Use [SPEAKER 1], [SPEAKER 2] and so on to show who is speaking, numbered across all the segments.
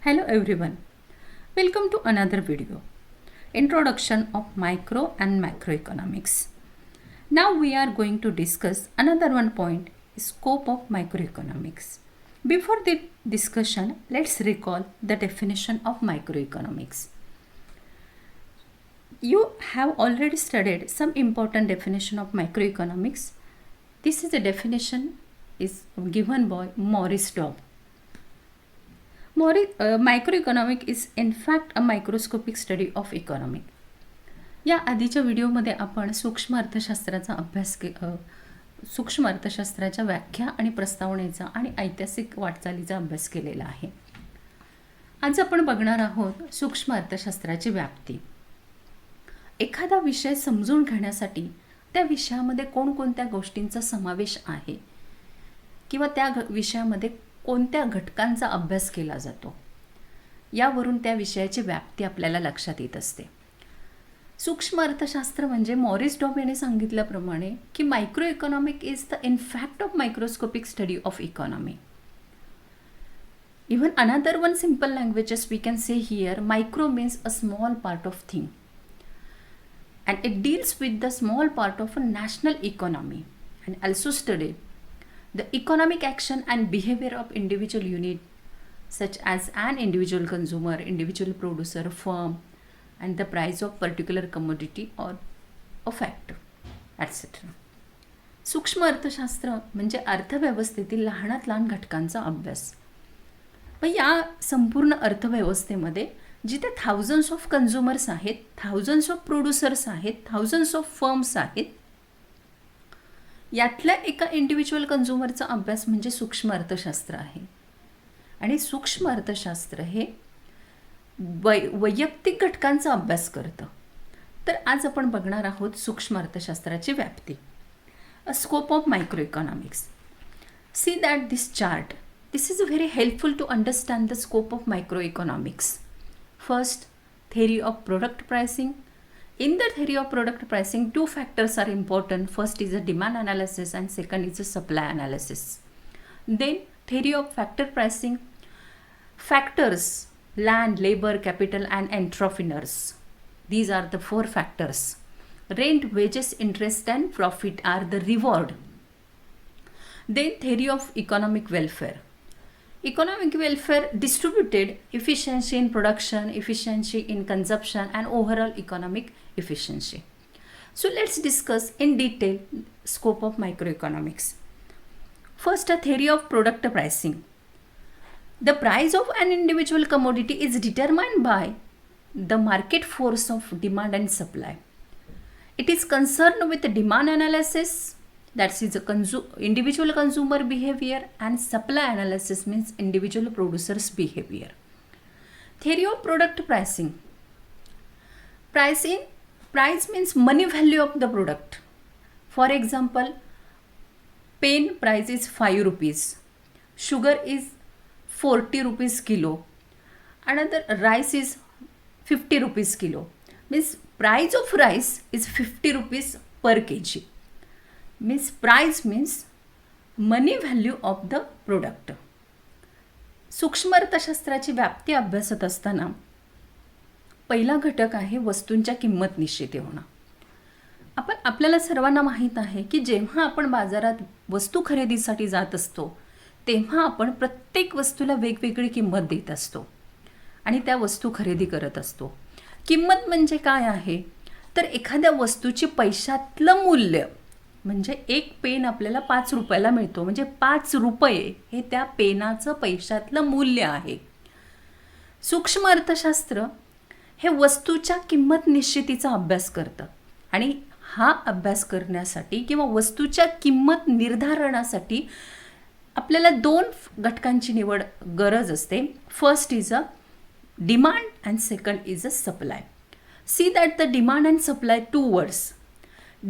[SPEAKER 1] Hello everyone, welcome to another video, Introduction of Micro and Macroeconomics. Now we are going to discuss another one point, scope of microeconomics. Before the discussion, let's recall the definition of microeconomics. You have already studied some important definition of microeconomics. This is a definition is given by Maurice Dobb. Microeconomic is in fact a microscopic study of economic. या आधीच्या व्हिडिओमध्ये आपण सूक्ष्म अर्थशास्त्राचा अभ्यास सूक्ष्म अर्थशास्त्राच्या व्याख्या आणि प्रस्तावनेचा आणि ऐतिहासिक वाटचालीचा अभ्यास केलेला आहे. आज आपण बघणार आहोत सूक्ष्म अर्थशास्त्राची व्याप्ती. एखादा विषय समजून घेण्यासाठी त्या विषयामध्ये कोणकोणत्या गोष्टींचा समावेश आहे किंवा त्या विषयामध्ये कोणत्या घटकांचा अभ्यास केला जातो यावरून त्या विषयाची व्याप्ती आपल्याला लक्षात येत असते. सूक्ष्म अर्थशास्त्र म्हणजे मॉरिस डॉब यांनी सांगितल्याप्रमाणे की micro economic is the in fact of microscopic study of economy. Even another one simple languages we can say here micro means a small part of thing and it deals with the small part of a national economy and also study the economic action and behavior of individual unit such as an individual consumer, individual producer, firm and the price of particular commodity or a factor etc. सूक्ष्म अर्थशास्त्र म्हणजे अर्थव्यवस्थेतील लहानात लहान घटकांचा अभ्यास. पण या संपूर्ण अर्थव्यवस्थेमध्ये जिथे थाउजंड्स ऑफ कन्झ्युमर्स आहेत, थाउजंड्स ऑफ प्रोड्युसर्स आहेत, थाउजंड्स ऑफ फर्म्स आहेत, यातल्या एका इंडिव्हिज्युअल कन्झ्युमरचा अभ्यास म्हणजे सूक्ष्म अर्थशास्त्र आहे. आणि सूक्ष्म अर्थशास्त्र हे वैयक्तिक घटकांचा अभ्यास करतं. तर आज आपण बघणार आहोत सूक्ष्म अर्थशास्त्राची व्याप्ती. A scope of micro economics. See that this chart. This is very helpful to understand the scope of micro economics. First, theory of product pricing. In the theory of product pricing, two factors are important. First is a demand analysis and second is a supply analysis. Then, theory of factor pricing. Factors, land, labor, capital and entrepreneurs. These are the four factors. Rent, wages, interest and profit are the reward. Then, theory of economic welfare. Economic welfare distributed efficiency in production, efficiency in consumption and overall economic efficiency. So let's discuss in detail scope of microeconomics. First, a theory of product pricing. The price of an individual commodity is determined by the market force of demand and supply. It is concerned with demand analysis, that is individual consumer behavior, and supply analysis means individual producers behavior. Theory of product pricing. Price means money value of the product. For example, pen price is 5 rupees, sugar is 40 rupees kilo, another rice is 50 rupees kilo. Means price of rice is 50 rupees per kg. Means price means money value of the product. सूक्ष्म अर्थशास्त्राची व्याप्ती अभ्यासत असताना पहिला घटक आहे वस्तूंच्या किंमत निश्चिती होणं. आपल्याला सर्वांना माहीत आहे की जेव्हा आपण बाजारात वस्तू खरेदीसाठी जात असतो तेव्हा आपण प्रत्येक वस्तूला वेगवेगळी किंमत देत असतो आणि त्या वस्तू खरेदी करत असतो. किंमत म्हणजे काय आहे तर एखाद्या वस्तूची पैशातलं मूल्य. म्हणजे एक पेन आपल्याला 5 रुपयाला मिळतो म्हणजे 5 रुपये हे त्या पेनाचं पैशातलं मूल्य आहे. सूक्ष्म अर्थशास्त्र हे वस्तूच्या किंमत निश्चितीचा अभ्यास करतं आणि हा अभ्यास करण्यासाठी किंवा वस्तूच्या किंमत निर्धारणासाठी आपल्याला 2 घटकांची गरज असते. First is a demand and second is a supply. See that the demand and supply 2 words.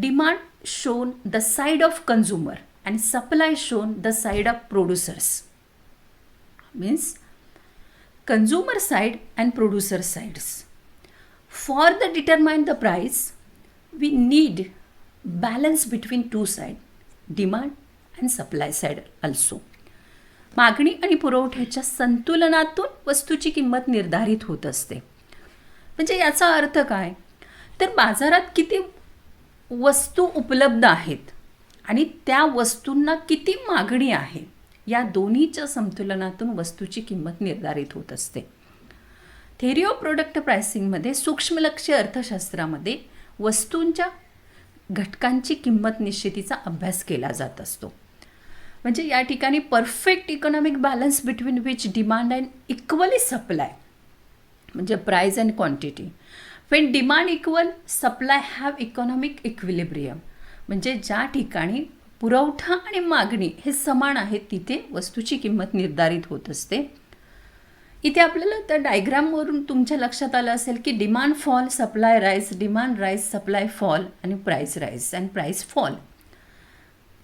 [SPEAKER 1] Demand shown the side of consumer and supply shown the side of producers. Means consumer side and producer sides. For the determine the price, we need balance between two sides, demand and supply side also. मागणी आणि पुरवठ्याच्या संतुलनातून वस्तूची किंमत निर्धारित होत असते. म्हणजे याचा अर्थ काय, तर बाजारात किती वस्तू उपलब्ध आहेत आणि त्या वस्तूंना किती मागणी आहे, या दोन्हीच्या संतुलनातून वस्तूची किंमत निर्धारित होत असते. थेअरी ऑफ प्रोडक्ट प्राइसिंगमध्ये सूक्ष्मलक्ष्य अर्थशास्त्रामध्ये वस्तूंच्या घटकांची किंमत निश्चितीचा अभ्यास केला जात असतो. म्हणजे या ठिकाणी perfect economic balance between which demand and equally supply, म्हणजे price and quantity. When demand equal supply have economic equilibrium, म्हणजे ज्या ठिकाणी पुरवठा आणि मागणी हे समान आहेत तिथे वस्तूची किंमत निर्धारित होत असते. इथे आपल्याला त्या डायग्रामवरून तुमच्या लक्षात आलं असेल की demand fall, supply rise, demand rise, supply fall आणि price rise and price fall.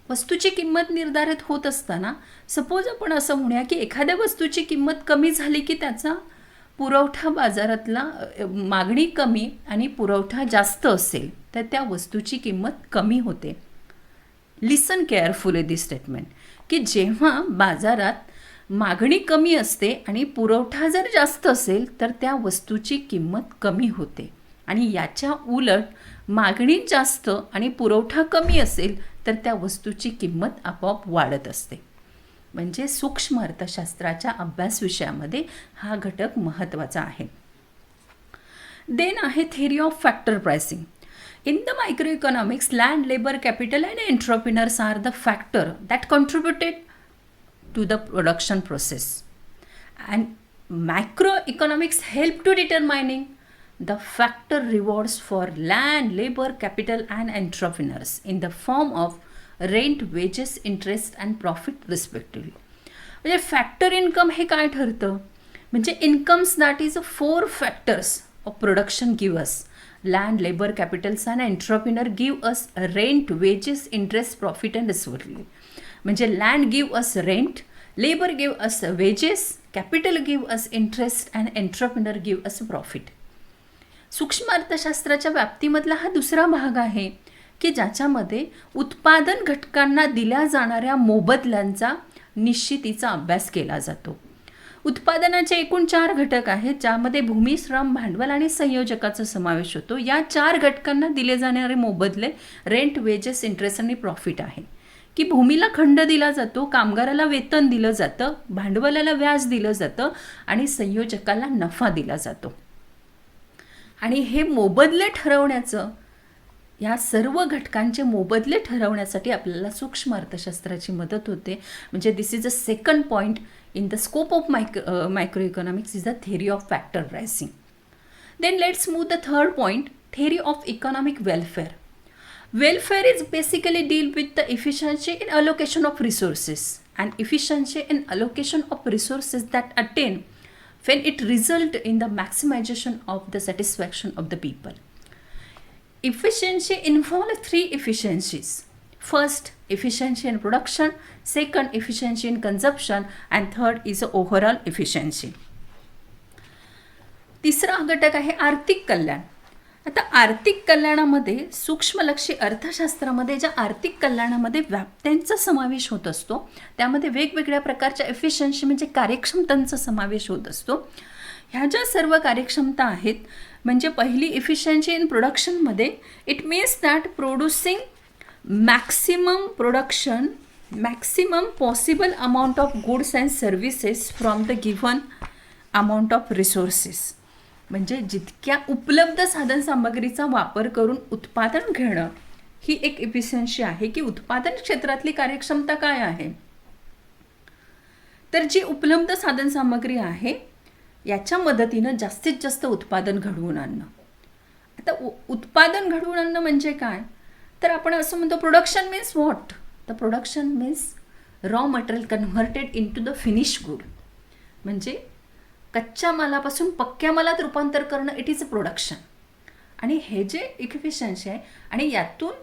[SPEAKER 1] वस्तूची किंमत निर्धारित होत असताना सपोज आपण असं म्हणूया की एखाद्या वस्तूची किंमत कमी झाली की त्याचा पुरवठा बाजारातला मागणी कमी आणि पुरवठा जास्त असेल तर त्या वस्तूची किंमत कमी होते. लिसन केअरफुली दिस स्टेटमेंट, की जेव्हा बाजारात मागणी कमी असते आणि पुरवठा जर जास्त असेल तर त्या वस्तूची किंमत कमी होते, आणि याच्या उलट मागणी जास्त आणि पुरवठा कमी असेल तर त्या वस्तूची किंमत आपोआप वाढत असते. म्हणजे सूक्ष्म अर्थशास्त्राच्या अभ्यास विषयामध्ये हा घटक महत्त्वाचा आहे. देन आहे theory of factor pricing. In the microeconomics, land, labor, capital and entrepreneurs are the factor that contributed to the production process. And macroeconomics help to determining the factor rewards for land, labor, capital and entrepreneurs in the form of rent, wages, interest and profit respectively. म्हणजे factor income हे काय ठरतं, म्हणजे incomes that is 4 factors of production give us land, labor, capitals and entrepreneur give us rent, wages, interest, profit and respectively. म्हणजे land give us rent, labor give us wages, capital give us interest and entrepreneur give us profit. सूक्ष्म अर्थशास्त्राच्या व्याप्तीमधला हा दुसरा भाग आहे की ज्याच्यामध्ये उत्पादन घटकांना दिल्या जाणाऱ्या मोबदल्यांचा निश्चितीचा अभ्यास केला जातो. उत्पादनाचे एकूण 4 घटक आहेत ज्यामध्ये भूमी, श्रम, भांडवल आणि संयोजकाचा समावेश होतो. या 4 घटकांना दिले जाणारे मोबदले रेंट, वेजेस, इंटरेस्ट आणि प्रॉफिट आहे. की भूमीला खंड दिला जातो, कामगाराला वेतन दिलं जातं, भांडवलाला व्याज दिलं जातं आणि संयोजकाला नफा दिला जातो. आणि हे मोबदले ठरवण्याचं, या सर्व घटकांचे मोबदले ठरवण्यासाठी आपल्याला सूक्ष्म अर्थशास्त्राची मदत होते. म्हणजे this is a second point in the scope of microeconomics is the theory of factor pricing. Then let's move the third point, theory of economic welfare. Welfare is basically deal with the efficiency in allocation of resources and efficiency in allocation of resources that attain when it result in the maximization of the satisfaction of the people. Efficiency involves 3 efficiencies. First, efficiency in production, second, efficiency in consumption and third is overall efficiency. तिसरा घटक आहे आर्थिक कल्याण. आता आर्थिक कल्याणामध्ये सूक्ष्मलक्षी अर्थशास्त्रामध्ये ज्या आर्थिक कल्याणामध्ये व्याप्त्यांचा समावेश होत असतो त्यामध्ये वेगवेगळ्या प्रकारच्या एफिशियन्सी म्हणजे कार्यक्षमतांचा समावेश होत असतो. ह्या ज्या सर्व कार्यक्षमता आहेत, म्हणजे पहिली एफिशियन्सी इन प्रोडक्शनमध्ये it means that producing maximum production, maximum possible amount of goods and services from the given amount of resources. म्हणजे जितक्या उपलब्ध साधनसामग्रीचा वापर करून उत्पादन घेणं ही एक एफिशियन्सी आहे. की उत्पादन क्षेत्रातली कार्यक्षमता काय आहे, तर जी उपलब्ध साधनसामग्री आहे याच्या मदतीनं जास्तीत जास्त उत्पादन घडवून आणणं. आता उत्पादन घडवून आणणं म्हणजे काय, तर आपण असं म्हणतो production means what, the production means raw material converted in to the finish good. म्हणजे कच्च्या मालापासून पक्क्या मालात रूपांतर करणं, इट इज अ प्रोडक्शन. आणि हे जे एफिशियन्सी आहे आणि यातून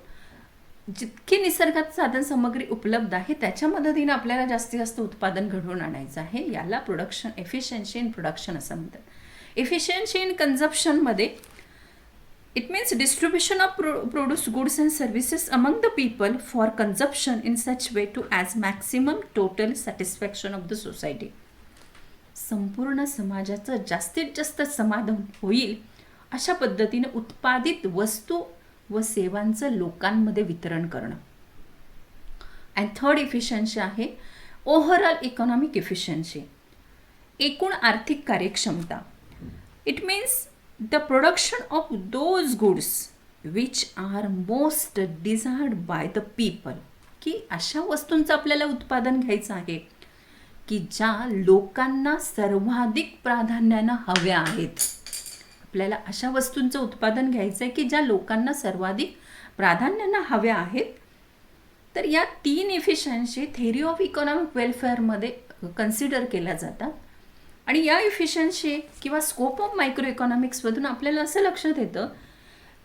[SPEAKER 1] जितकी निसर्गात साधनसामग्री उपलब्ध आहे त्याच्या मदतीने आपल्याला जास्तीत जास्त उत्पादन घडवून आणायचं आहे, याला प्रोडक्शन एफिशियन्सी इन प्रोडक्शन असं म्हणतात. एफिशियन्सी इन कन्झप्शनमध्ये It means distribution of produce, goods and services among the people for consumption in such way to as maximum total satisfaction of the society. संपूर्ण समाजाचं जास्तीत जास्त समाधान होईल अशा पद्धतीने उत्पादित वस्तू व सेवांचं लोकांमध्ये वितरण करणं. अँड थर्ड इफिशियन्सी आहे ओव्हरऑल इकॉनॉमिक इफिशियन्सी, एकूण आर्थिक कार्यक्षमता. It means the production of those goods which are most desired by the people, की अशा वस्तूंचं आपल्याला उत्पादन घ्यायचं आहे की ज्या लोकांना सर्वाधिक प्राधान्यानं हव्या आहेत. आपल्याला अशा वस्तूंचं उत्पादन घ्यायचं आहे की ज्या लोकांना सर्वाधिक प्राधान्यानं हव्या आहेत. तर या 3 इफिशियन्सी थेरी ऑफ इकॉनॉमिक वेलफेअरमध्ये कन्सिडर केल्या जातात. आणि या इफिशियन्सी किंवा स्कोप ऑफ मायक्रो इकॉनॉमिक्समधून आपल्याला असं लक्षात येतं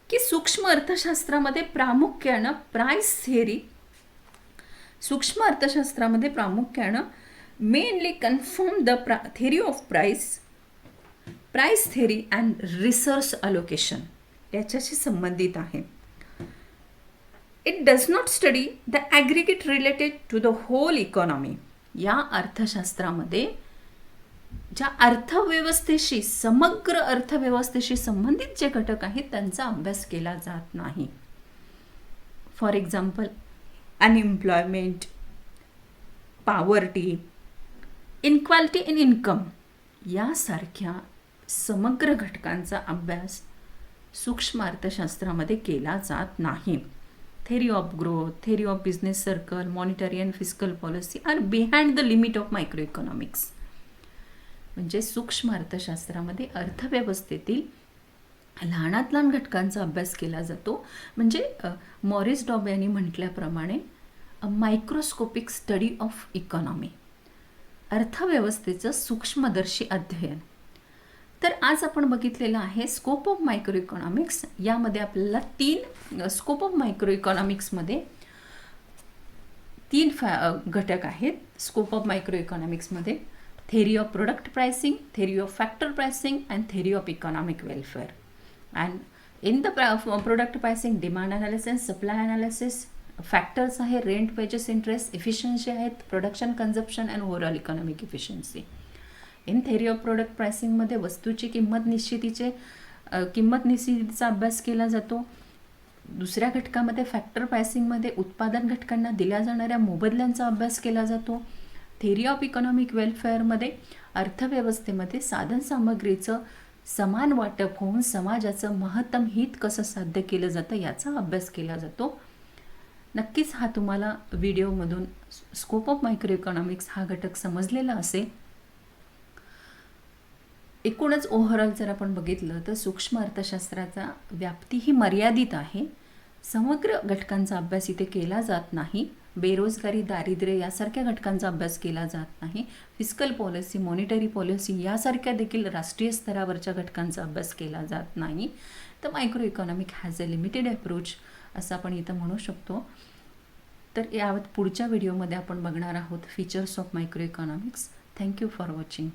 [SPEAKER 1] की सूक्ष्म अर्थशास्त्रामध्ये प्रामुख्यानं mainly confirm the theory of price theory and resource allocation याच्याशी संबंधित आहे. It does not study the aggregate related to the whole economy. या अर्थशास्त्रामध्ये ज्या अर्थव्यवस्थेशी, समग्र अर्थव्यवस्थेशी संबंधित जे घटक आहेत त्यांचा अभ्यास केला जात नाही. For example unemployment, poverty, inequality in income यासारख्या समग्र घटकांचा अभ्यास सूक्ष्म अर्थशास्त्रामध्ये केला जात नाही. theory of growth, theory of business circle, monetary and fiscal policy are behind the limit of microeconomics. म्हणजे सूक्ष्म अर्थशास्त्रामध्ये अर्थव्यवस्थेतील लहानात लहान घटकांचा अभ्यास केला जातो. म्हणजे मॉरिस डॉब यांनी म्हटल्याप्रमाणे अ मायक्रोस्कोपिक स्टडी ऑफ इकॉनॉमी, अर्थव्यवस्थेचं सूक्ष्मदर्शी अध्ययन. तर आज आपण बघितलेलं आहे स्कोप ऑफ मायक्रो इकॉनॉमिक्स. यामध्ये आपल्याला 3 स्कोप ऑफ मायक्रो इकॉनॉमिक्समध्ये 3 घटक आहेत. स्कोप ऑफ मायक्रो इकॉनॉमिक्समध्ये theory of product pricing, theory of factor pricing and theory of economic welfare. And in the product pricing, demand analysis, supply analysis, factors आहे rent, wages, interest, efficiency आहेत, production, consumption and overall economic efficiency. in theory of product pricing मध्ये वस्तूची किंमत निश्चितीचा अभ्यास केला जातो. दुसऱ्या घटकामध्ये फॅक्टर प्राइसिंगमध्ये उत्पादन घटकांना दिल्या जाणाऱ्या मोबदल्यांचा अभ्यास केला जातो. थेरी ऑफ इकॉनॉमिक वेलफेअरमध्ये अर्थव्यवस्थेमध्ये साधनसामग्रीचं समान वाटप होऊन समाजाचं महत्तम हित कसं साध्य केलं जातं याचा अभ्यास केला जातो. नक्कीच हा तुम्हाला व्हिडिओमधून स्कोप ऑफ मायक्रो इकॉनॉमिक्स हा घटक समजलेला असेल. एकूणच ओव्हरऑल जर आपण बघितलं तर सूक्ष्म अर्थशास्त्राचा व्याप्ती ही मर्यादित आहे. समग्र घटकांचा अभ्यास इथे केला जात नाही. बेरोजगारी, दारिद्र्य यासारख्या घटकांचा अभ्यास केला जात नाही. फिस्कल पॉलिसी, मॉनिटरी पॉलिसी यासारख्या देखील राष्ट्रीय स्तरावरच्या घटकांचा अभ्यास केला जात नाही. तर micro economic has a limited approach असं आपण इथं म्हणू शकतो. तर या पुढच्या व्हिडिओमध्ये आपण बघणार आहोत features of micro economics. Thank you for watching.